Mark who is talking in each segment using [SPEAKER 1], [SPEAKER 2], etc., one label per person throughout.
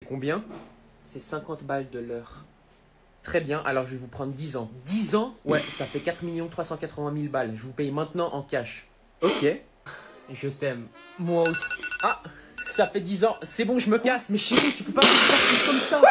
[SPEAKER 1] combien? C'est 50 balles de l'heure. Très bien, alors je vais vous prendre 10 ans. 10 ans? Ouais, ça fait 4 380 000 balles. Je vous paye maintenant en cash. Ok. Je t'aime. Moi aussi. Ah, ça fait 10 ans. C'est bon, je me casse. Mais chérie, tu peux pas me faire comme ça.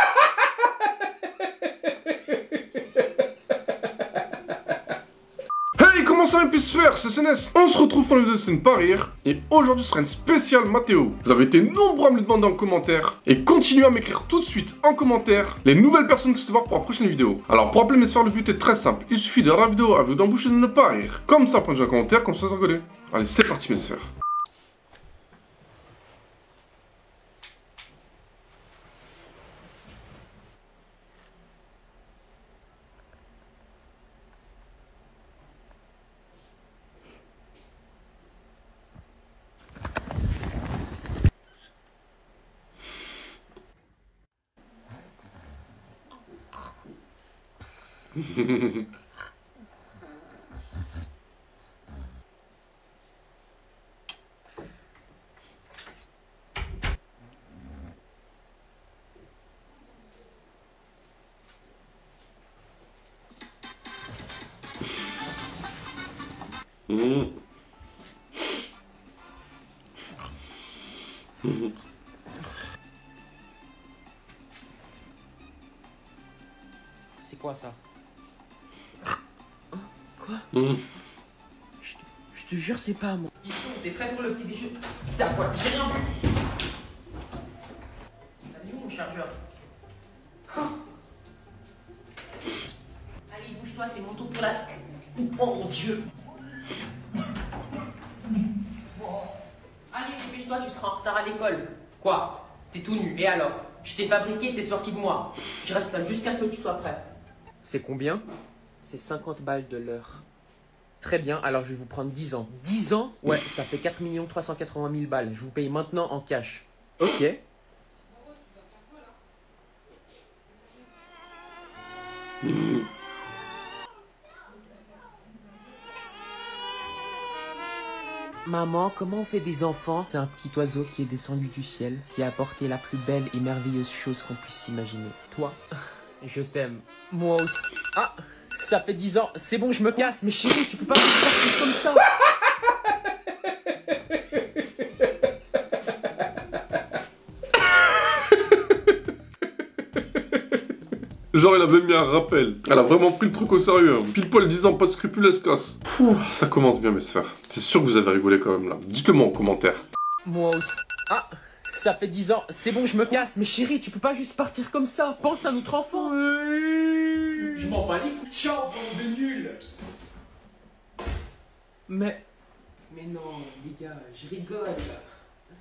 [SPEAKER 2] Hey, comment ça va pu se faire, c'est CNS. On se retrouve pour le vidéo de scène pas rire. Et aujourd'hui ce sera une spéciale Mathéo. Vous avez été nombreux à me le demander en commentaire. Et continuez à m'écrire tout de suite en commentaire les nouvelles personnes que vous voir pour la prochaine vidéo. Alors pour appeler mes soeurs, le but est très simple. Il suffit de la vidéo à vous d'embouche et de ne pas rire. Comme ça, point de vue en commentaire, comme ça vous rigolez. Allez, c'est parti mes sphères.
[SPEAKER 1] C'est quoi ça? Quoi? Je te jure, c'est pas moi. Fiston, t'es prêt pour le petit déjeuner? Putain, quoi? J'ai rien vu. T'as mis où mon chargeur? Allez, bouge-toi, c'est mon tour pour la... Oh mon Dieu. Allez, dépêche-toi, tu seras en retard à l'école. Quoi? T'es tout nu, et alors? Je t'ai fabriqué, t'es sorti de moi. Je reste là jusqu'à ce que tu sois prêt. C'est combien? C'est 50 balles de l'heure. Très bien, alors je vais vous prendre 10 ans. 10 ans? Ouais, ça fait 4 380 000 balles. Je vous paye maintenant en cash. Ok. Maman, comment on fait des enfants? C'est un petit oiseau qui est descendu du ciel, qui a apporté la plus belle et merveilleuse chose qu'on puisse imaginer. Toi, je t'aime. Moi aussi. Ah, ça fait 10 ans. C'est bon, je me casse. Mais chérie, tu peux pas me faire comme ça.
[SPEAKER 2] Genre il avait mis un rappel. Elle a vraiment pris le truc au sérieux. Hein. Pile poil 10 ans, pas de scrupules, elle se casse. Pouh, ça commence bien mes sphères. C'est sûr que vous avez rigolé quand même là. Dites-le moi en commentaire.
[SPEAKER 1] Moi aussi. Ah, ça fait 10 ans. C'est bon, je me casse. Mais chérie, tu peux pas juste partir comme ça. Pense à notre enfant. Je m'en bats les coups de champ, bande de nuls. Mais non, les gars, je rigole.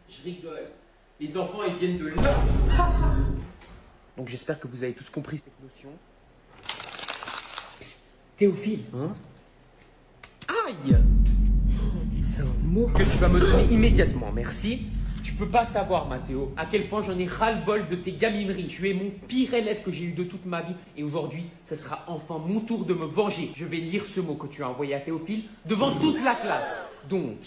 [SPEAKER 1] Je rigole. Les enfants, ils viennent de là. Donc j'espère que vous avez tous compris cette notion. Théophile. Hein? Aïe! C'est un mot que tu vas me donner immédiatement, merci. Tu peux pas savoir, Mathéo, à quel point j'en ai ras-le-bol de tes gamineries. Tu es mon pire élève que j'ai eu de toute ma vie. Et aujourd'hui, ce sera enfin mon tour de me venger. Je vais lire ce mot que tu as envoyé à Théophile devant toute la classe. Donc,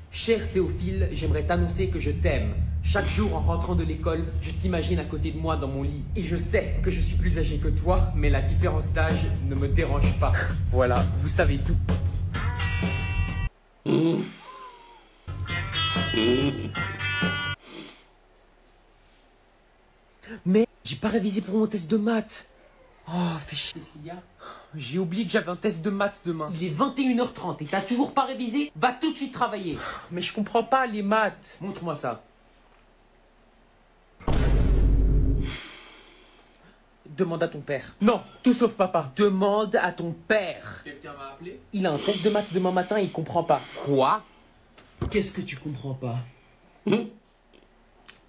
[SPEAKER 1] cher Théophile, j'aimerais t'annoncer que je t'aime. Chaque jour en rentrant de l'école, je t'imagine à côté de moi dans mon lit. Et je sais que je suis plus âgé que toi, mais la différence d'âge ne me dérange pas. Voilà, vous savez tout. Mais j'ai pas révisé pour mon test de maths. Oh, fais chier. Qu'est-ce qu'il y a? J'ai oublié que j'avais un test de maths demain. Il est 21h30 et t'as toujours pas révisé? Va tout de suite travailler. Mais je comprends pas les maths. Montre-moi ça. Demande à ton père. Non, tout sauf papa. Demande à ton père. Quelqu'un m'a appelé? Il a un test de maths demain matin et il comprend pas. Quoi? Qu'est-ce que tu comprends pas?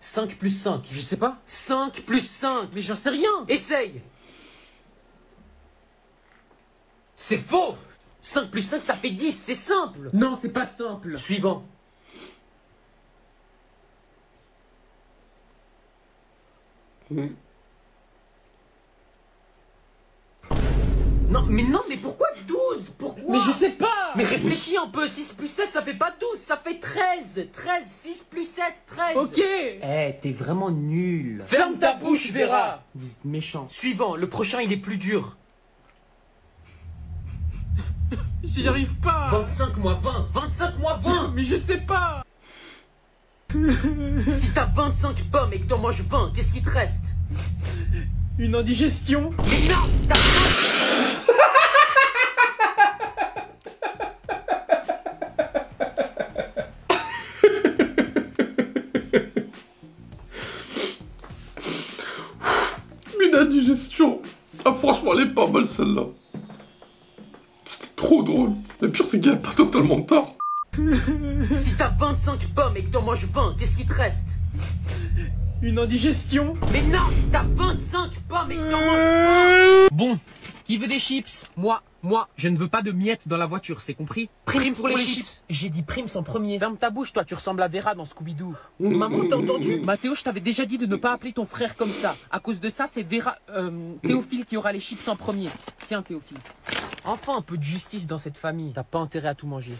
[SPEAKER 1] 5 plus 5, je sais pas. 5 plus 5, mais j'en sais rien. Essaye. C'est faux. 5 plus 5, ça fait 10, c'est simple. Non, c'est pas simple. Suivant. Non, mais pourquoi 12? Pourquoi? Mais je sais pas. Mais réfléchis un peu, 6 plus 7 ça fait pas 12, ça fait 13. 13, 6 plus 7, 13. Ok. Eh, t'es vraiment nul. Ferme ta bouche, Vera. Vous êtes méchant. Suivant, le prochain il est plus dur. J'y arrive pas. 25 moins 20, 25 moins 20. Mais je sais pas. Si t'as 25 pommes et que t'en manges 20, qu'est-ce qui te reste? Une indigestion. Mais non, si t'as 20...
[SPEAKER 2] Une indigestion. Ah franchement, elle est pas mal celle-là. C'était trop drôle. Le pire, c'est qu'elle a pas totalement tort.
[SPEAKER 1] Si t'as 25 pommes et que t'en manges 20, qu'est-ce qui te reste? Une indigestion. Mais non, si t'as 25 pommes et que t'en manges 20. Bon, qui veut des chips? Moi, je ne veux pas de miettes dans la voiture, c'est compris? Prime pour les chips. J'ai dit Prims en premier. Ferme ta bouche, toi, tu ressembles à Vera dans Scooby-Doo. Maman, t'as entendu? Mathéo, je t'avais déjà dit de ne pas appeler ton frère comme ça. À cause de ça, c'est Vera... Théophile qui aura les chips en premier. Tiens, Théophile. Enfin, un peu de justice dans cette famille. T'as pas intérêt à tout manger.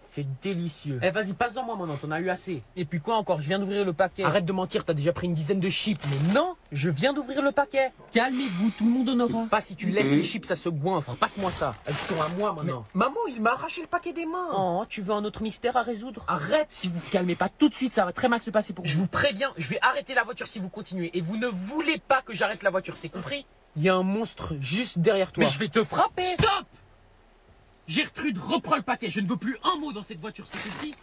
[SPEAKER 1] C'est délicieux. Eh vas-y, passe-en moi maintenant, t'en as eu assez. Et puis quoi encore? Je viens d'ouvrir le paquet. Arrête de mentir, t'as déjà pris une dizaine de chips. Mais non, je viens d'ouvrir le paquet. Calmez-vous, tout le monde en aura. Pas si tu laisses les chips, ça se goinfre. Passe-moi ça. Elles sont à moi maintenant. Mais, maman, il m'a arraché le paquet des mains. Oh, tu veux un autre mystère à résoudre? Arrête. Si vous vous calmez pas tout de suite, ça va très mal se passer pour vous. Je vous préviens, je vais arrêter la voiture si vous continuez. Et vous ne voulez pas que j'arrête la voiture, c'est compris? Il y a un monstre juste derrière toi. Mais je vais te frapper. Stop! Gertrude, reprends le paquet. Je ne veux plus un mot dans cette voiture, c'est compris?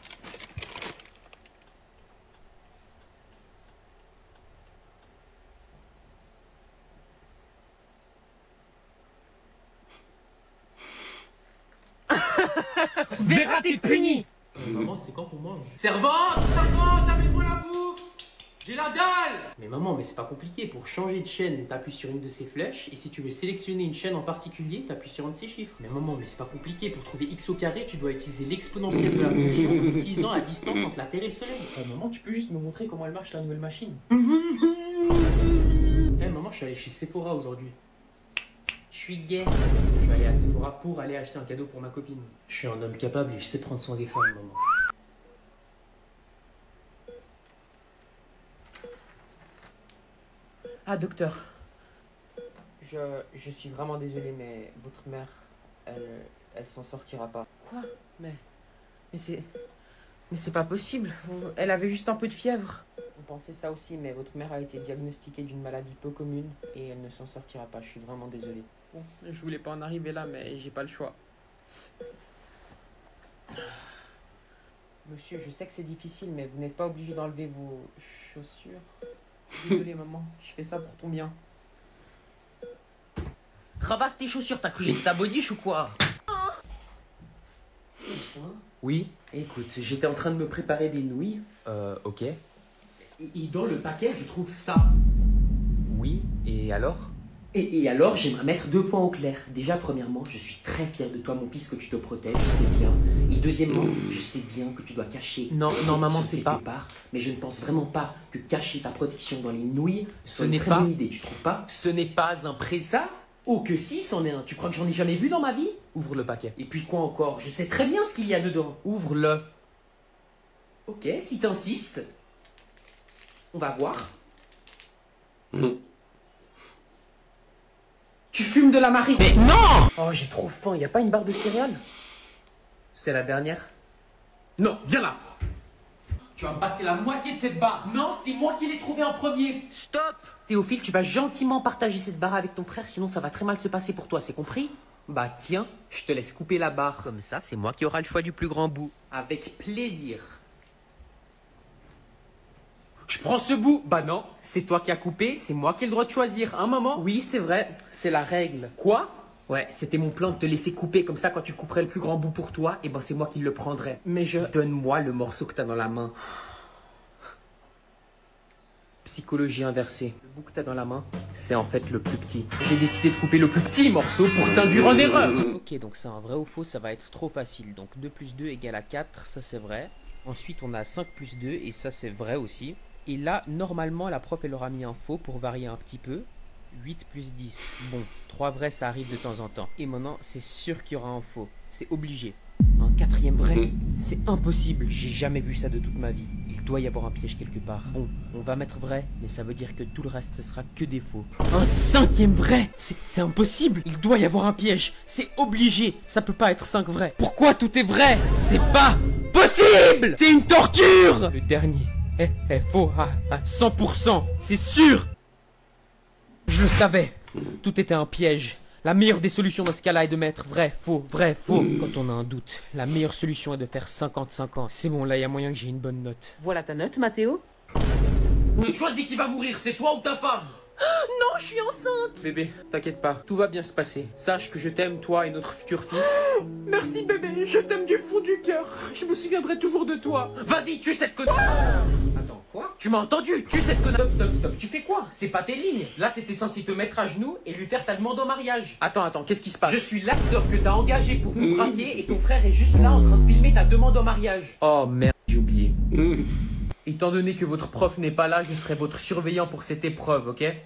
[SPEAKER 1] Vera, t'es puni. Maman, c'est quand qu'on mange? Servante, amène-moi la bouffe. J'ai la dalle. Mais maman, mais c'est pas compliqué. Pour changer de chaîne, t'appuies sur une de ces flèches. Et si tu veux sélectionner une chaîne en particulier, t'appuies sur un de ces chiffres. Mais maman, mais c'est pas compliqué. Pour trouver x au carré, tu dois utiliser l'exponentielle de la fonction en utilisant la distance entre la Terre et le Soleil. Maman, tu peux juste me montrer comment elle marche la nouvelle machine? Maman, je suis allé chez Sephora aujourd'hui. Je suis gay. Je vais aller à Sephora pour aller acheter un cadeau pour ma copine. Je suis un homme capable et je sais prendre soin des femmes, maman. Ah, docteur. Je suis vraiment désolé, mais votre mère, elle s'en sortira pas. Quoi? Mais c'est pas possible. Elle avait juste un peu de fièvre. On pensait ça aussi, mais votre mère a été diagnostiquée d'une maladie peu commune et elle ne s'en sortira pas. Je suis vraiment désolé. Bon, je voulais pas en arriver là, mais j'ai pas le choix. Monsieur, je sais que c'est difficile, mais vous n'êtes pas obligé d'enlever vos chaussures. Désolé maman, je fais ça pour ton bien. Ramasse tes chaussures, t'as cru que j'étais ta bodiche ou quoi? Oui, écoute, j'étais en train de me préparer des nouilles. Ok. Et dans le paquet, je trouve ça. Oui, et alors? Et alors, j'aimerais mettre 2 points au clair. Déjà, premièrement, je suis très fier de toi, mon fils, que tu te protèges, je sais bien. Et deuxièmement, je sais bien que tu dois cacher... Non, maman, c'est pas... Mais je ne pense vraiment pas que cacher ta protection dans les nouilles, ce n'est pas une bonne idée, tu trouves pas? Ce n'est pas un ça? Oh que si, c'en est un. Tu crois que j'en ai jamais vu dans ma vie? Ouvre le paquet. Et puis quoi encore? Je sais très bien ce qu'il y a dedans. Ouvre-le. Ok, si t'insistes. On va voir. Tu fumes de la marijuana? Mais non! Oh, j'ai trop faim. Y a pas une barre de céréales? C'est la dernière? Non, viens là! Tu vas me passer la moitié de cette barre. Non, c'est moi qui l'ai trouvée en premier. Stop! Théophile, tu vas gentiment partager cette barre avec ton frère, sinon ça va très mal se passer pour toi, c'est compris? Bah tiens, je te laisse couper la barre. Comme ça, c'est moi qui aura le choix du plus grand bout. Avec plaisir. Je prends ce bout. Bah non, c'est toi qui as coupé, c'est moi qui ai le droit de choisir, hein maman? Oui, c'est vrai, c'est la règle. Quoi? Ouais, c'était mon plan de te laisser couper, comme ça quand tu couperais le plus grand bout pour toi, et ben c'est moi qui le prendrais. Mais Donne-moi le morceau que t'as dans la main. Psychologie inversée. Le bout que t'as dans la main, c'est en fait le plus petit. J'ai décidé de couper le plus petit morceau pour t'induire en erreur. Ok, donc c'est un vrai ou faux, ça va être trop facile. Donc 2 plus 2 égale à 4, ça c'est vrai. Ensuite on a 5 plus 2 et ça c'est vrai aussi. Et là, normalement, la prof, elle aura mis un faux pour varier un petit peu. 8 plus 10. Bon, 3 vrais, ça arrive de temps en temps. Et maintenant, c'est sûr qu'il y aura un faux. C'est obligé. Un quatrième vrai, c'est impossible. J'ai jamais vu ça de toute ma vie. Il doit y avoir un piège quelque part. Bon, on va mettre vrai, mais ça veut dire que tout le reste, ce sera que des faux. Un cinquième vrai, c'est impossible. Il doit y avoir un piège. C'est obligé. Ça peut pas être 5 vrais. Pourquoi tout est vrai? C'est pas possible. C'est une torture. Le dernier est faux à 100%. C'est sûr. Je le savais. Tout était un piège. La meilleure des solutions dans ce cas-là est de mettre vrai, faux, quand on a un doute. La meilleure solution est de faire 50-50. C'est bon, là, il y a moyen que j'ai une bonne note.
[SPEAKER 3] Voilà ta note, Mathéo.
[SPEAKER 1] Choisis qui va mourir, c'est toi ou ta femme?
[SPEAKER 3] Non, je suis enceinte.
[SPEAKER 1] Bébé, t'inquiète pas, tout va bien se passer. Sache que je t'aime, toi et notre futur fils. Merci bébé, je t'aime du fond du cœur. Je me souviendrai toujours de toi. Vas-y, tue cette connasse. Attends, quoi? Tu m'as entendu? Tue cette connasse. Stop. Tu fais quoi? C'est pas tes lignes. Là, t'étais censé te mettre à genoux et lui faire ta demande au mariage. Attends, qu'est-ce qui se passe? Je suis l'acteur que t'as engagé pour vous braquer et ton frère est juste là en train de filmer ta demande au mariage. Oh merde, j'ai oublié. Étant donné que votre prof n'est pas là, je serai votre surveillant pour cette épreuve, ok?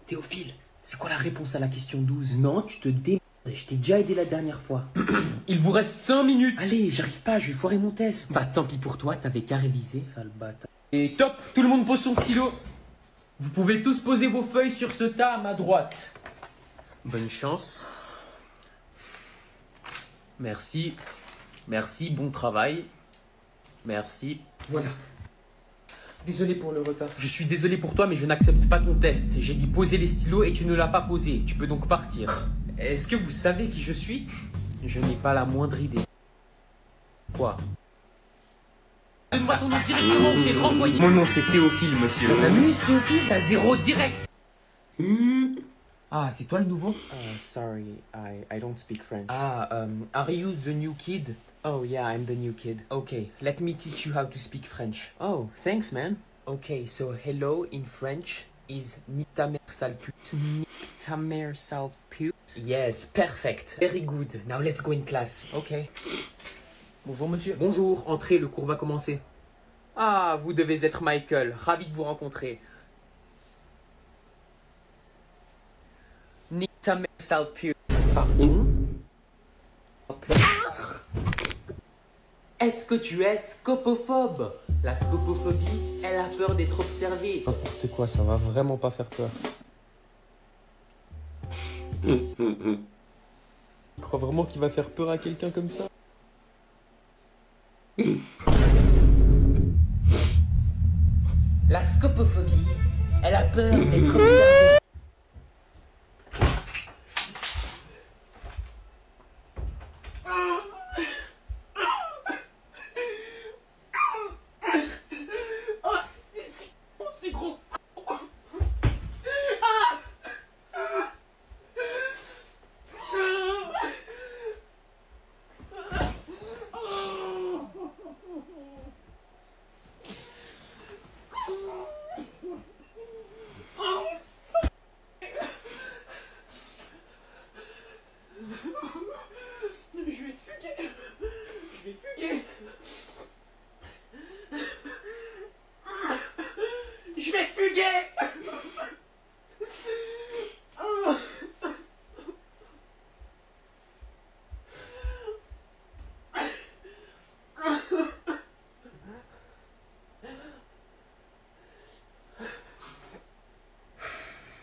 [SPEAKER 1] Théophile, c'est quoi la réponse à la question 12? Non, tu te démerdes, je t'ai déjà aidé la dernière fois. Il vous reste 5 minutes. Allez, j'arrive pas, je vais foirer mon test. Bah tant pis pour toi, t'avais qu'à réviser, sale bâtard. Et top, tout le monde pose son stylo. Vous pouvez tous poser vos feuilles sur ce tas à ma droite. Bonne chance. Merci, bon travail. Merci. Voilà. Désolé pour le retard. Je suis désolé pour toi, mais je n'accepte pas ton test. J'ai dit poser les stylos et tu ne l'as pas posé. Tu peux donc partir. Est-ce que vous savez qui je suis? Je n'ai pas la moindre idée. Quoi? Donne-moi ton nom directement ou t'es renvoyé. Mon nom c'est Théophile, monsieur. Ça t'amuse, Théophile? T'as 0 direct. Ah, c'est toi le nouveau? Sorry, I don't speak French. Are you the new kid? Oh yeah, I'm the new kid. Okay, let me teach you how to speak French. Oh, thanks man. Okay, so hello in French is nique ta mère sale pute. Nique ta mère sale pute. Yes, perfect. Very good. Now let's go in class. Okay. Bonjour monsieur. Bonjour, entrez, le cours va commencer. Ah, vous devez être Michael. Ravi de vous rencontrer. Nique ta mère sale pute. Pardon? Est-ce que tu es scopophobe? La scopophobie, elle a peur d'être observée. N'importe quoi, ça va vraiment pas faire peur. Tu crois vraiment qu'il va faire peur à quelqu'un comme ça? La scopophobie, elle a peur d'être observée. Je vais fuguer.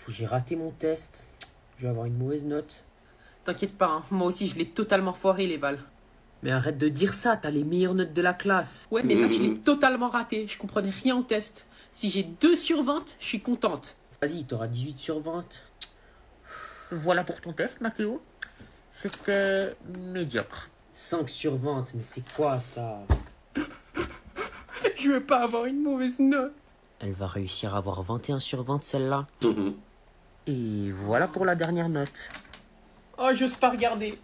[SPEAKER 1] J'ai raté mon test. Je vais avoir une mauvaise note. T'inquiète pas, hein. Moi aussi je l'ai totalement foiré les Val. Mais arrête de dire ça, t'as les meilleures notes de la classe. Ouais, mais là je l'ai totalement raté. Je comprenais rien au test. Si j'ai 2 sur 20, je suis contente. Vas-y, t'auras 18 sur 20. Voilà pour ton test, Mathéo. C'était médiocre. 5 sur 20, mais c'est quoi ça? Je veux pas avoir une mauvaise note. Elle va réussir à avoir 21 sur 20 celle-là. Et voilà pour la dernière note. Oh, j'ose pas regarder.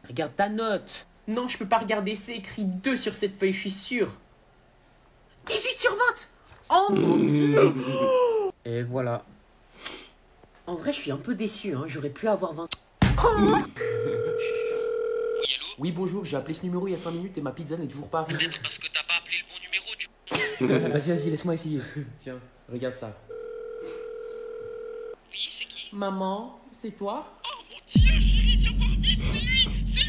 [SPEAKER 1] Regarde ta note. Non, je peux pas regarder, c'est écrit 2 sur cette feuille, je suis sûr. 18 sur 20. Oh mon Dieu. Et voilà. En vrai, je suis un peu déçu, hein. J'aurais pu avoir 20. Oui, allô? Oui, bonjour, j'ai appelé ce numéro il y a 5 minutes et ma pizza n'est toujours pas arrivée.
[SPEAKER 4] Peut-être parce que t'as pas appelé le bon numéro, du coup.
[SPEAKER 1] Vas-y, laisse-moi essayer. Tiens, regarde ça.
[SPEAKER 4] Oui, c'est qui?
[SPEAKER 1] Maman, c'est toi?
[SPEAKER 4] Oh mon Dieu, chérie, viens voir vite, c'est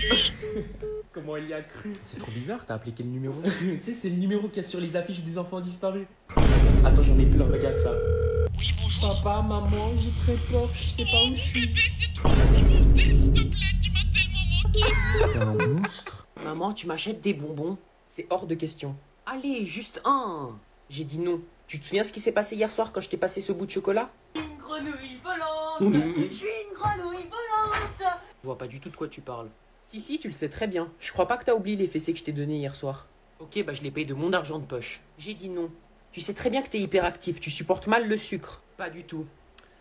[SPEAKER 4] lui.
[SPEAKER 1] Comment elle y a cru? C'est trop bizarre, t'as appelé quel numéro? Tu sais, c'est le numéro qu'il y a sur les affiches des enfants disparus. Attends, j'en ai plein, regarde ça.
[SPEAKER 4] Oui, bonjour.
[SPEAKER 1] Papa, maman, j'ai très peur, je sais pas où je suis.
[SPEAKER 4] Bébé, c'est trop supplémentaire, s'il te plaît, tu m'as tellement manqué.
[SPEAKER 1] T'es un monstre.
[SPEAKER 5] Maman, tu m'achètes des bonbons? C'est hors de question. Allez, juste un. J'ai dit non. Tu te souviens ce qui s'est passé hier soir quand je t'ai passé ce bout de chocolat?
[SPEAKER 3] Une grenouille volante. Je suis une grenouille volante.
[SPEAKER 5] Je vois pas du tout de quoi tu parles. Si, tu le sais très bien. Je crois pas que t'as oublié les fessées que je t'ai données hier soir. Ok, bah je les paye de mon argent de poche. J'ai dit non. Tu sais très bien que t'es hyperactif, tu supportes mal le sucre. Pas du tout.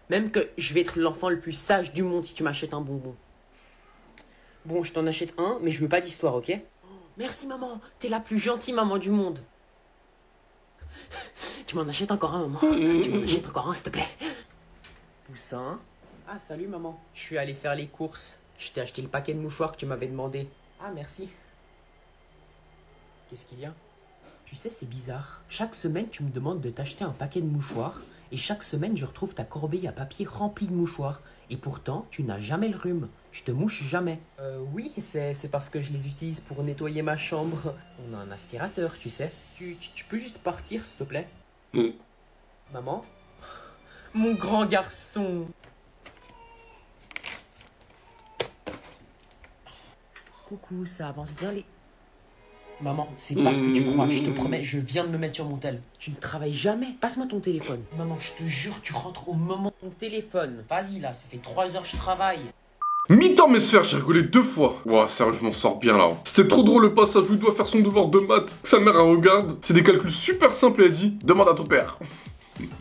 [SPEAKER 5] Même que je vais être l'enfant le plus sage du monde si tu m'achètes un bonbon. Bon, je t'en achète un, mais je veux pas d'histoire, ok? Merci maman, t'es la plus gentille maman du monde. Tu m'en achètes encore un, maman. Tu m'en achètes encore un, s'il te plaît. Poussin. Ah, salut maman. Je suis allé faire les courses. Je t'ai acheté le paquet de mouchoirs que tu m'avais demandé. Ah, merci. Qu'est-ce qu'il y a? Tu sais, c'est bizarre. Chaque semaine, tu me demandes de t'acheter un paquet de mouchoirs. Et chaque semaine, je retrouve ta corbeille à papier remplie de mouchoirs. Et pourtant, tu n'as jamais le rhume. Tu te mouches jamais. Oui, c'est parce que je les utilise pour nettoyer ma chambre. On a un aspirateur, tu sais. Tu peux juste partir, s'il te plaît? Maman? Mon grand garçon. Coucou, ça avance bien les... Maman, c'est pas ce que tu crois, je te promets, je viens de me mettre sur mon tel. Tu ne travailles jamais. Passe-moi ton téléphone. Maman, je te jure, tu rentres au moment de ton téléphone. Vas-y là, ça fait 3 heures que je travaille.
[SPEAKER 2] Mi-temps mes sphères, j'ai rigolé 2 fois. Ouah, sérieux, je m'en sors bien là. C'était trop drôle le passage où il doit faire son devoir de maths. Sa mère elle regarde, c'est des calculs super simples et elle dit demande à ton père.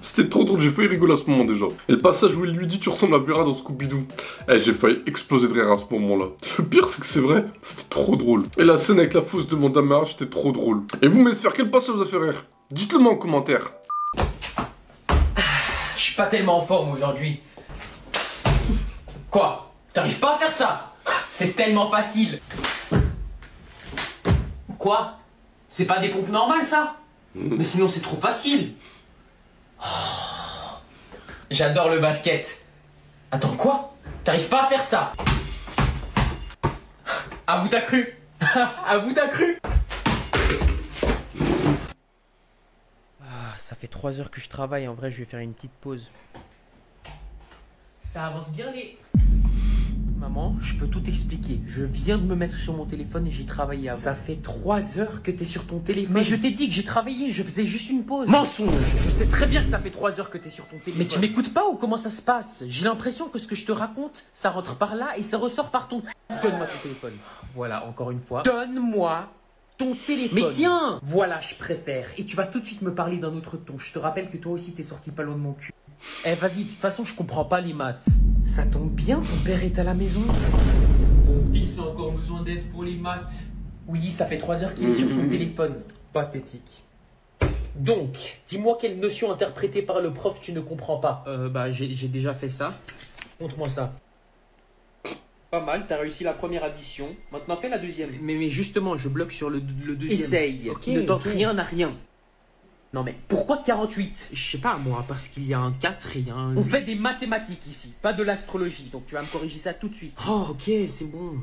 [SPEAKER 2] C'était trop drôle, j'ai failli rigoler à ce moment déjà. Et le passage où il lui dit tu ressembles à Vera dans Scooby-Doo. Eh, j'ai failli exploser de rire à ce moment-là. Le pire c'est que c'est vrai, c'était trop drôle. Et la scène avec la fausse demande à mariage, c'était trop drôle. Et vous mes sphères, quel passage vous a fait rire? Dites-le moi en commentaire.
[SPEAKER 5] Je suis pas tellement en forme aujourd'hui. Quoi? T'arrives pas à faire ça? C'est tellement facile. Quoi? C'est pas des pompes normales ça? Mais sinon c'est trop facile. Oh, j'adore le basket. Attends, quoi? T'arrives pas à faire ça? À vous t'as cru? À vous t'as cru? Ah, ça fait 3 heures que je travaille, en vrai je vais faire une petite pause. Ça avance bien les... Maman, je peux tout expliquer. Je viens de me mettre sur mon téléphone et j'ai travaillé avant. Ça fait 3 heures que t'es sur ton téléphone. Mais je t'ai dit que j'ai travaillé, je faisais juste une pause. Mensonge! Je sais très bien que ça fait 3 heures que t'es sur ton téléphone. Mais tu m'écoutes pas ou comment ça se passe? J'ai l'impression que ce que je te raconte, ça rentre par là et ça ressort par ton... Donne-moi ton téléphone. Voilà, encore une fois. Donne-moi ton téléphone. Mais tiens! Voilà, je préfère. Et tu vas tout de suite me parler d'un autre ton. Je te rappelle que toi aussi t'es sorti pas loin de mon cul. Eh vas-y, de toute façon je comprends pas les maths. Ça tombe bien, ton père est à la maison. Mon fils a encore besoin d'aide pour les maths. Oui, ça fait 3 heures qu'il est sur son téléphone. Pathétique. Donc, dis-moi quelle notion interprétée par le prof tu ne comprends pas. Bah j'ai déjà fait ça. Montre-moi ça. Pas mal, t'as réussi la première addition. Maintenant fais la deuxième. Mais justement, je bloque sur le deuxième. Essaye. Okay, ne tente rien à rien. Non mais pourquoi 48? Je sais pas moi, parce qu'il y a un 4 et un... On fait des mathématiques ici, pas de l'astrologie, donc tu vas me corriger ça tout de suite. Oh ok, c'est bon.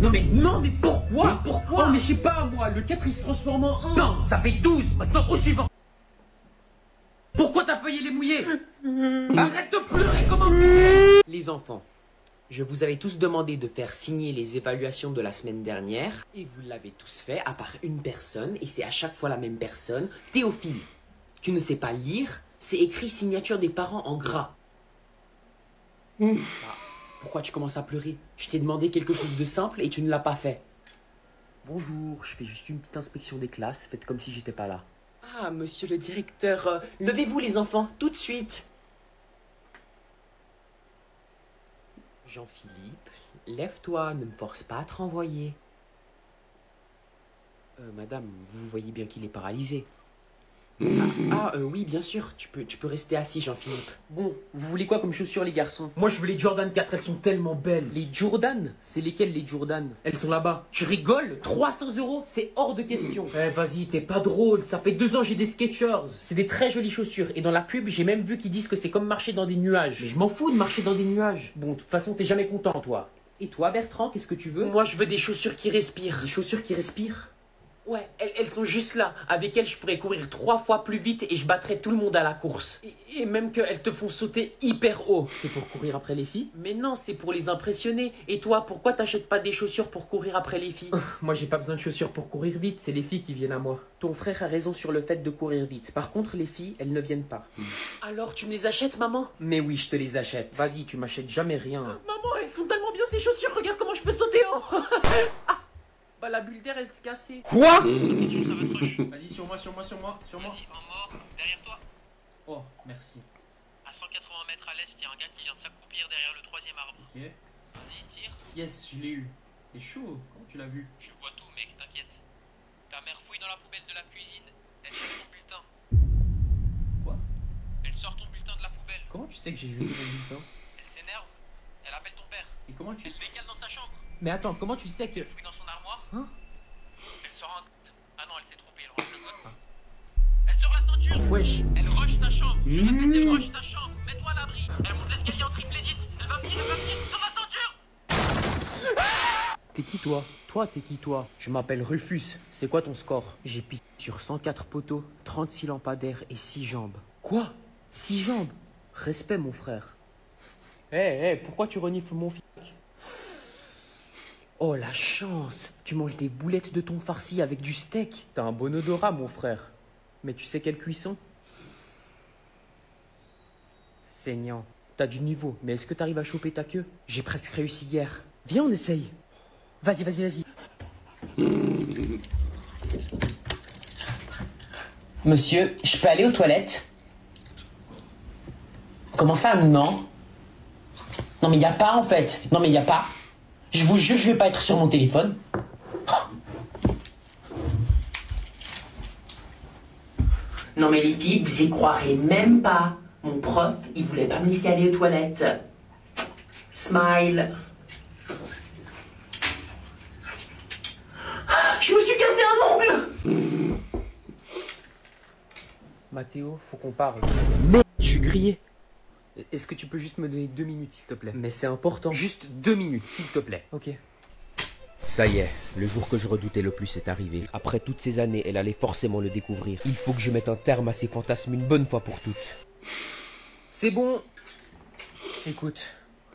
[SPEAKER 5] Non mais pourquoi? Pourquoi? Oh mais je sais pas moi, le 4 il se transforme en 1. Non, ça fait 12, maintenant au suivant. Pourquoi t'as failli les mouiller? Arrête de pleurer comme un... Les enfants. Je vous avais tous demandé de faire signer les évaluations de la semaine dernière et vous l'avez tous fait à part une personne et c'est à chaque fois la même personne. Théophile, tu ne sais pas lire, c'est écrit signature des parents en gras. Ah, pourquoi tu commences à pleurer? Je t'ai demandé quelque chose de simple et tu ne l'as pas fait. Bonjour, je fais juste une petite inspection des classes, faites comme si j'étais pas là. Ah, monsieur le directeur, levez-vous les enfants, tout de suite. Jean-Philippe, lève-toi, ne me force pas à te renvoyer. Madame, vous voyez bien qu'il est paralysé. Oui, bien sûr, tu peux rester assis, Jean-Philippe. Bon, vous voulez quoi comme chaussures, les garçons?
[SPEAKER 1] Moi, je veux les Jordan 4, elles sont tellement belles.
[SPEAKER 5] Les Jordan? C'est lesquelles, les Jordan?
[SPEAKER 1] Elles sont là-bas.
[SPEAKER 5] Tu rigoles? 300 €, c'est hors de question.
[SPEAKER 1] Eh, vas-y, t'es pas drôle. Ça fait 2 ans j'ai des Skechers.
[SPEAKER 5] C'est des très jolies chaussures, et dans la pub, j'ai même vu qu'ils disent que c'est comme marcher dans des nuages. Mais je m'en fous de marcher dans des nuages. Bon, de toute façon, t'es jamais content, toi. Et toi, Bertrand, qu'est-ce que tu veux? Moi, je veux des chaussures qui respirent. Des chaussures qui respirent? Ouais, elles sont juste là. Avec elles, je pourrais courir 3 fois plus vite et je battrais tout le monde à la course. Et même qu'elles te font sauter hyper haut. C'est pour courir après les filles? Mais non, c'est pour les impressionner. Et toi, pourquoi t'achètes pas des chaussures pour courir après les filles?
[SPEAKER 1] Moi, j'ai pas besoin de chaussures pour courir vite. C'est les filles qui viennent à moi.
[SPEAKER 5] Ton frère a raison sur le fait de courir vite. Par contre, les filles, elles ne viennent pas. Alors, tu me les achètes, maman? Mais oui, je te les achète. Vas-y, tu m'achètes jamais rien. Maman, elles sont tellement bien ces chaussures. Regarde comment je peux sauter en... Bah la bulle d'air elle s'est cassée.
[SPEAKER 1] Quoi?
[SPEAKER 4] Attention, ça va être rush.
[SPEAKER 1] Vas-y, sur moi.
[SPEAKER 4] Vas-y, en mort, derrière toi.
[SPEAKER 1] Oh, merci.
[SPEAKER 4] À 180 mètres à l'est, il y a un gars qui vient de s'accroupir derrière le 3e arbre.
[SPEAKER 1] Ok.
[SPEAKER 4] Vas-y, tire.
[SPEAKER 1] Yes, je l'ai eu. T'es chaud. Comment tu l'as vu?
[SPEAKER 4] Je vois tout, mec, t'inquiète. Ta mère fouille dans la poubelle de la cuisine. Elle cherche ton bulletin.
[SPEAKER 1] Quoi?
[SPEAKER 4] Elle sort ton bulletin de la poubelle.
[SPEAKER 1] Comment tu sais que j'ai jeté mon bulletin?
[SPEAKER 4] Elle s'énerve. Elle appelle ton père.
[SPEAKER 1] Et comment tu...
[SPEAKER 4] Elle se décale dans sa chambre.
[SPEAKER 1] Mais attends, comment tu sais que...
[SPEAKER 4] Elle fouille dans son armoire.
[SPEAKER 1] Hein?
[SPEAKER 4] Elle sort un... Ah non, elle s'est trompée, elle range le code. Elle sort la ceinture.
[SPEAKER 1] Wesh.
[SPEAKER 4] Elle rush ta chambre. Je répète, elle rush ta chambre. Mets-toi à l'abri. Elle monte l'escalier en triple édite. Elle va venir, sur la ceinture.
[SPEAKER 5] T'es qui toi? Toi, t'es qui toi? Je m'appelle Rufus. C'est quoi ton score? J'ai pissé sur 104 poteaux, 36 lampadaires et 6 jambes. Quoi? 6 jambes? Respect, mon frère. Pourquoi tu renifles mon fils? Oh la chance! Tu manges des boulettes de thon farci avec du steak. T'as un bon odorat, mon frère. Mais tu sais quelle cuisson? Saignant. T'as du niveau, mais est-ce que t'arrives à choper ta queue? J'ai presque réussi hier. Viens, on essaye. Vas-y. Monsieur, je peux aller aux toilettes? Comment ça, non? Non mais y a pas en fait. Non mais y a pas. Je vous jure, je vais pas être sur mon téléphone. Non mais les filles, vous y croirez même pas. Mon prof, il voulait pas me laisser aller aux toilettes. Smile. Je me suis cassé un ongle. Mathéo, faut qu'on parle. Mais je suis grillé. Est-ce que tu peux juste me donner 2 minutes, s'il te plaît? Mais c'est important. Juste 2 minutes, s'il te plaît. Ok.
[SPEAKER 6] Ça y est, le jour que je redoutais le plus est arrivé. Après toutes ces années, elle allait forcément le découvrir. Il faut que je mette un terme à ces fantasmes une bonne fois pour toutes.
[SPEAKER 5] C'est bon. Écoute,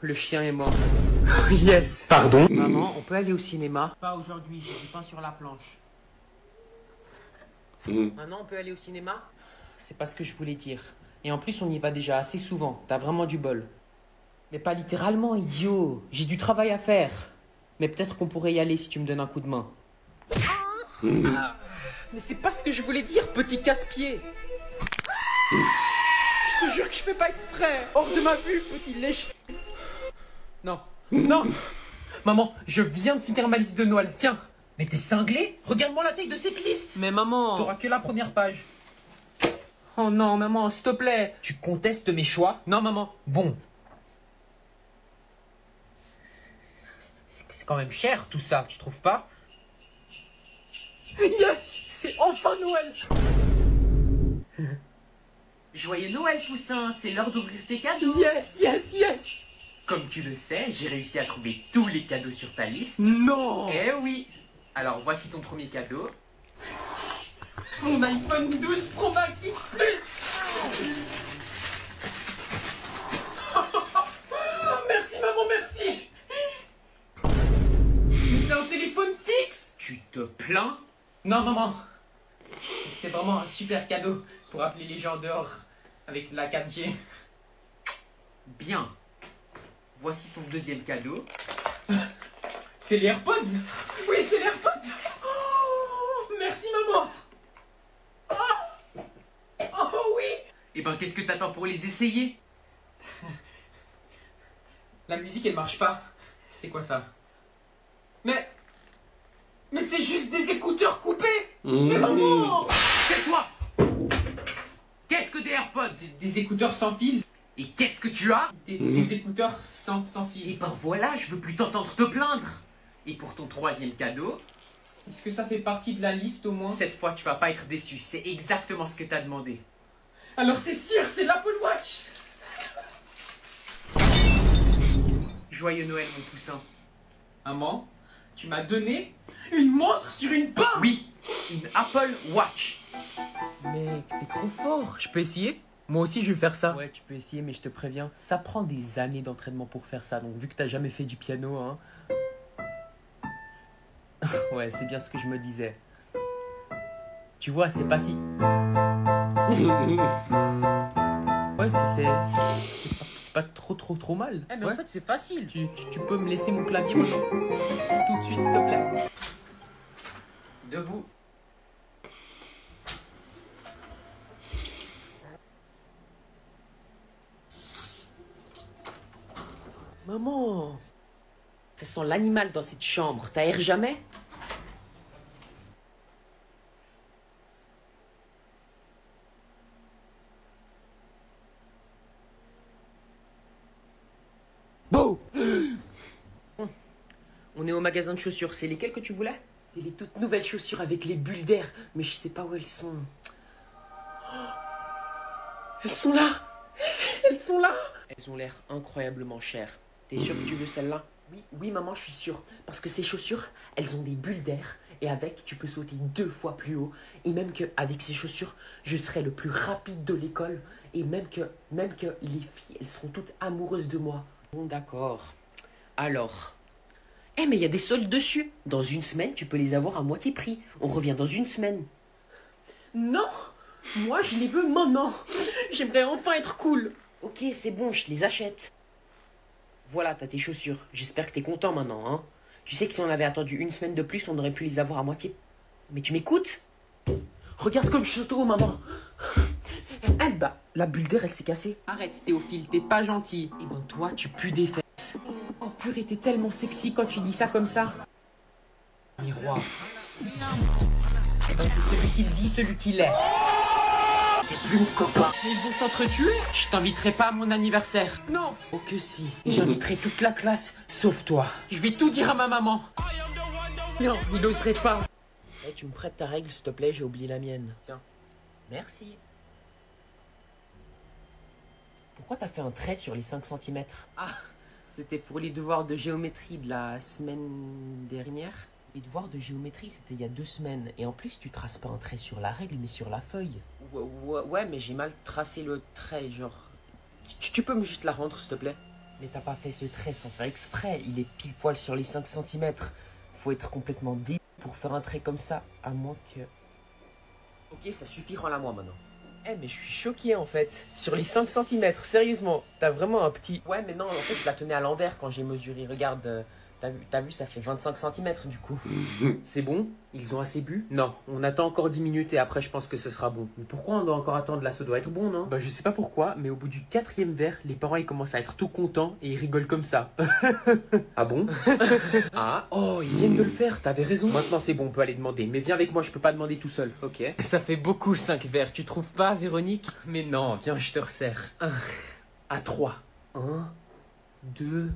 [SPEAKER 5] le chien est mort. Yes. Pardon? Maman, on peut aller au cinéma? Pas aujourd'hui, j'ai du pain sur la planche. Maintenant, on peut aller au cinéma? C'est pas ce que je voulais dire. Et en plus, on y va déjà assez souvent. T'as vraiment du bol. Mais pas littéralement, idiot. J'ai du travail à faire. Mais peut-être qu'on pourrait y aller si tu me donnes un coup de main. Mais c'est pas ce que je voulais dire, petit casse-pied. Je te jure que je fais pas exprès. Hors de ma vue, petit lèche. Non. Maman, je viens de finir ma liste de Noël. Tiens. Mais t'es cinglé? Regarde-moi la taille de cette liste. Mais maman... T'auras que la première page. Oh non, maman, s'il te plaît. Tu contestes mes choix? Non, maman. Bon. C'est quand même cher, tout ça, tu trouves pas? Yes! C'est enfin Noël! Joyeux Noël, Poussin! C'est l'heure d'ouvrir tes cadeaux! Yes! Comme tu le sais, j'ai réussi à trouver tous les cadeaux sur ta liste. Non! Eh oui! Alors, voici ton premier cadeau. Mon iPhone 12 Pro Max X Plus. Merci maman, merci. Mais c'est un téléphone fixe. Tu te plains? Non maman, c'est vraiment un super cadeau pour appeler les gens dehors avec la 4G. Bien. Voici ton deuxième cadeau. C'est les AirPods. Oui, c'est les AirPods. Oh, merci maman. Oh oui! Eh ben qu'est-ce que t'attends pour les essayer? La musique elle marche pas. C'est quoi ça? Mais c'est juste des écouteurs coupés! Mais maman! Tais-toi!
[SPEAKER 1] Qu'est-ce que des AirPods? Des écouteurs sans fil. Et qu'est-ce que tu as? Des écouteurs sans fil. Et ben voilà, je veux plus t'entendre te plaindre. Et pour ton troisième cadeau, est-ce que ça fait partie de la liste au moins? Cette fois, tu vas pas être déçu. C'est exactement ce que t'as demandé. Alors c'est sûr, c'est l'Apple Watch. Joyeux Noël, mon poussin. Maman, tu m'as donné une montre sur une pomme. Oui, une Apple Watch. Mec, t'es trop fort. Je peux essayer? Moi aussi, je vais faire ça. Ouais, tu peux essayer, mais je te préviens, ça prend des années d'entraînement pour faire ça. Donc, vu que t'as jamais fait du piano, hein... Ouais, c'est bien ce que je me disais. Tu vois, c'est pas si... Ouais, c'est pas trop mal. Eh, mais ouais. En fait, c'est facile. Tu peux me laisser mon clavier maintenant? Tout de suite, s'il te plaît. Debout. Maman, ça sent l'animal dans cette chambre. T'aères jamais? Bon. On est au magasin de chaussures. C'est lesquelles que tu voulais? C'est les toutes nouvelles chaussures avec les bulles d'air. Mais je sais pas où elles sont. Elles sont là. Elles sont là. Elles ont l'air incroyablement chères. T'es sûr que tu veux celle-là? Oui, maman, je suis sûre. Parce que ces chaussures, elles ont des bulles d'air. Et avec, tu peux sauter 2 fois plus haut. Et même qu'avec ces chaussures, je serai le plus rapide de l'école. Et même que les filles, elles seront toutes amoureuses de moi. Bon, d'accord. Alors... Eh, mais il y a des soldes dessus. Dans une semaine, tu peux les avoir à moitié prix. On revient dans une semaine. Non! Moi, je les veux maintenant. J'aimerais enfin être cool. Ok, c'est bon, je te les achète. Voilà, t'as tes chaussures. J'espère que t'es content maintenant, hein. Tu sais que si on avait attendu une semaine de plus, on aurait pu les avoir à moitié. Mais tu m'écoutes? Regarde comme je saute, maman. Eh bah, la bulle d'air, elle s'est cassée. Arrête, Théophile, t'es pas gentil. Eh ben toi, tu pues des fesses. Oh purée, t'es tellement sexy quand tu dis ça comme ça. Miroir. Ben, c'est celui qui le dit, celui qui l'est. T'es plus mon copain. Mais ils vont s'entretuer. Je t'inviterai pas à mon anniversaire. Non. Oh que si. J'inviterai toute la classe, sauf toi. Je vais tout dire à ma maman. Non, il n'oserait pas. Hey, tu me prêtes ta règle, s'il te plaît, j'ai oublié la mienne. Tiens. Merci. Pourquoi t'as fait un trait sur les 5 cm? Ah, c'était pour les devoirs de géométrie de la semaine dernière. Les devoirs de géométrie, c'était il y a 2 semaines. Et en plus, tu traces pas un trait sur la règle, mais sur la feuille. Ouais, mais j'ai mal tracé le trait, genre... Tu peux me juste la rendre, s'il te plaît? Mais t'as pas fait ce trait sans faire exprès. Il est pile poil sur les 5 cm. Faut être complètement débile pour faire un trait comme ça, à moins que... Ok, ça suffit, rends-la moi maintenant. Eh, mais je suis choqué en fait. Sur les 5 cm, sérieusement, t'as vraiment un petit... Ouais, mais non, en fait, je la tenais à l'envers quand j'ai mesuré. Regarde... T'as vu, ça fait 25 cm du coup. C'est bon? Ils ont assez bu? Non, on attend encore 10 minutes et après je pense que ce sera bon. Mais pourquoi on doit encore attendre là? Ça doit être bon, non? Bah je sais pas pourquoi, mais au bout du 4e verre, les parents ils commencent à être tout contents et ils rigolent comme ça. Ah bon? Ah, oh, ils viennent de le faire, t'avais raison. Maintenant c'est bon, on peut aller demander. Mais viens avec moi, je peux pas demander tout seul. Ok. Ça fait beaucoup 5 verres, tu trouves pas, Véronique? Mais non, viens, je te resserre. 1 à 3. 1, 2,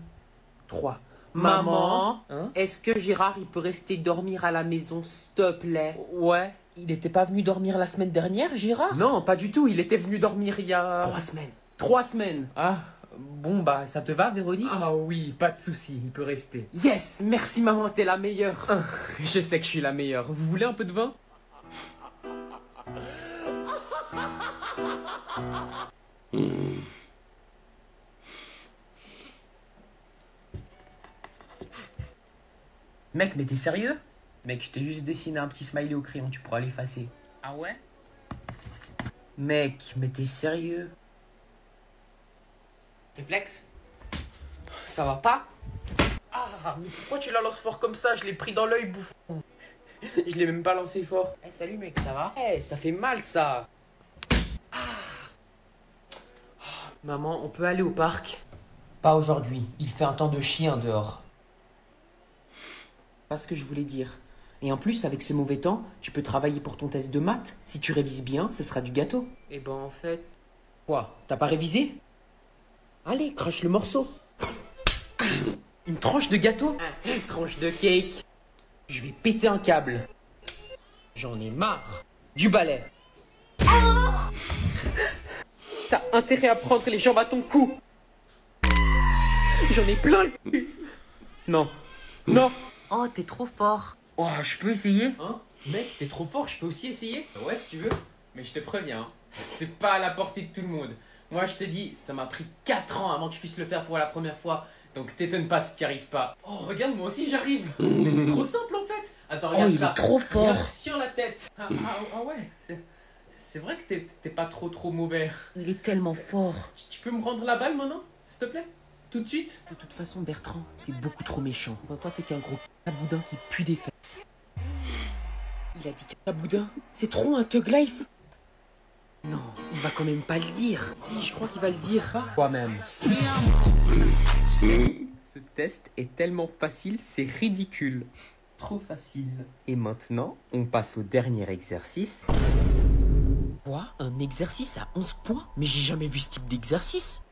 [SPEAKER 1] 3. Maman, hein? Est-ce que Gérard, il peut rester dormir à la maison, s'il te plaît? Ouais. Il était pas venu dormir la semaine dernière, Gérard? Non, pas du tout. Il était venu dormir il y a... 3 semaines. 3 semaines. Ah, bon, bah, ça te va, Véronique? Ah oui, pas de souci, il peut rester. Yes, merci maman, t'es la meilleure. Je sais que je suis la meilleure. Vous voulez un peu de vin? Mec, mais t'es sérieux? Mec, je t'ai juste dessiné un petit smiley au crayon, tu pourras l'effacer. Ah ouais? Mec, mais t'es sérieux? Réflexe? Ça va pas? Ah, mais pourquoi tu la lances fort comme ça? Je l'ai pris dans l'œil, bouffon. Je l'ai même pas lancé fort. Eh, salut mec, ça va? Eh, ça fait mal ça. Ah. Maman, on peut aller au parc? Pas aujourd'hui, il fait un temps de chien dehors. Pas ce que je voulais dire.
[SPEAKER 5] Et en plus, avec ce mauvais temps, tu peux travailler pour ton test de maths. Si tu révises bien, ce sera du gâteau. Eh ben en fait... Quoi? T'as pas révisé? Allez, crache le morceau. Une tranche de gâteau? Une tranche de cake. Je vais péter un câble. J'en ai marre. Du balai. T'as intérêt à prendre les jambes à ton cou. J'en ai plein le cul. Non. Non.
[SPEAKER 3] Oh, t'es trop fort.
[SPEAKER 5] Oh, je peux essayer? Hein? Mec, t'es trop fort, je peux aussi essayer? Ouais, si tu veux. Mais je te préviens, hein, c'est pas à la portée de tout le monde. Moi, je te dis, ça m'a pris 4 ans avant que je puisse le faire pour la première fois. Donc t'étonne pas si t'y arrives pas. Oh, regarde, moi aussi j'arrive. Mais c'est trop simple en fait. Attends, regarde ça.
[SPEAKER 3] Il est trop fort.
[SPEAKER 5] Regarde sur la tête. Ah ouais, c'est vrai que t'es pas trop mauvais.
[SPEAKER 3] Il est tellement fort.
[SPEAKER 5] Tu peux me rendre la balle maintenant, s'il te plaît? Tout de suite? De toute façon, Bertrand, t'es beaucoup trop méchant. Toi, t'es qu'un gros caboudin qui pue des fesses. Il a dit caboudin? C'est trop un thug life. Non, il va quand même pas le dire. Si, je crois qu'il va le dire. Toi-même. Ce test est tellement facile, c'est ridicule. Trop facile. Et maintenant, on passe au dernier exercice. Quoi? Un exercice à 11 points? Mais j'ai jamais vu ce type d'exercice.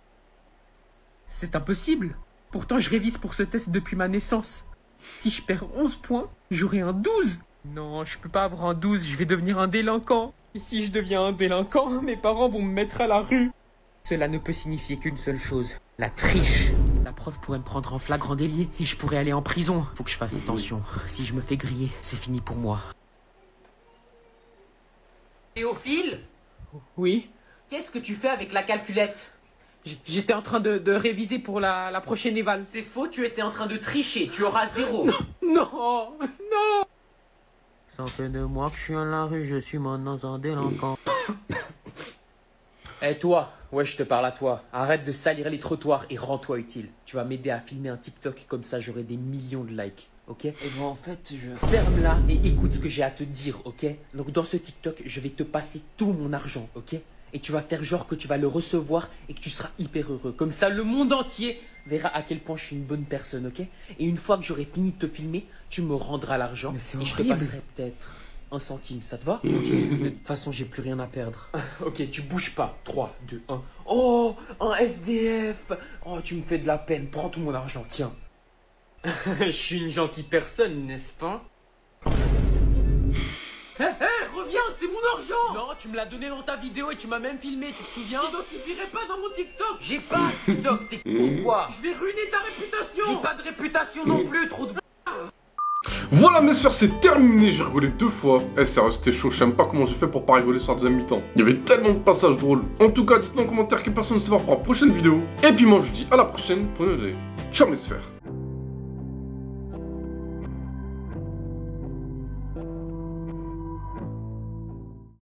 [SPEAKER 5] C'est impossible. Pourtant, je révise pour ce test depuis ma naissance. Si je perds 11 points, j'aurai un 12. Non, je peux pas avoir un 12, je vais devenir un délinquant. Et si je deviens un délinquant, mes parents vont me mettre à la rue. Cela ne peut signifier qu'une seule chose, la triche. La prof pourrait me prendre en flagrant délit et je pourrais aller en prison. Faut que je fasse attention. Si je me fais griller, c'est fini pour moi. Théophile? Oui? Qu'est-ce que tu fais avec la calculette? J'étais en train de réviser pour la prochaine éval. C'est faux, tu étais en train de tricher. Tu auras 0. Non, non. Ça fait 2 mois que je suis à la rue, je suis maintenant un délinquant. Eh toi, ouais je te parle à toi. Arrête de salir les trottoirs et rends-toi utile. Tu vas m'aider à filmer un TikTok, comme ça j'aurai des millions de likes. Ok? Et bon en fait je... Ferme là et écoute ce que j'ai à te dire, ok? Donc dans ce TikTok, je vais te passer tout mon argent, ok? Et tu vas faire genre que tu vas le recevoir et que tu seras hyper heureux. Comme ça, le monde entier verra à quel point je suis une bonne personne, ok? Et une fois que j'aurai fini de te filmer, tu me rendras l'argent. Et je te passerai peut-être 1 centime, ça te va? Ok. De toute façon, j'ai plus rien à perdre. Ok, tu bouges pas. 3, 2, 1. Oh, un SDF. Oh, tu me fais de la peine. Prends tout mon argent, tiens. Je suis une gentille personne, n'est-ce pas? Hé, reviens, c'est mon argent! Non, tu me l'as donné dans ta vidéo et tu m'as même filmé, tu te souviens? T'identifierais pas dans mon TikTok! J'ai pas de TikTok, t'es con quoi? Je vais ruiner ta réputation! J'ai pas de réputation non plus, trop de...
[SPEAKER 2] Voilà mes sphères, c'est terminé, j'ai rigolé 2 fois. Eh sérieux, c'était chaud, je sais même pas comment j'ai fait pour pas rigoler sur la deuxième mi-temps. Il y avait tellement de passages drôles. En tout cas, dites-moi en commentaire quelle personne se voir pour la prochaine vidéo. Et puis moi je vous dis à la prochaine pour une autre vidéo. Ciao mes sphères.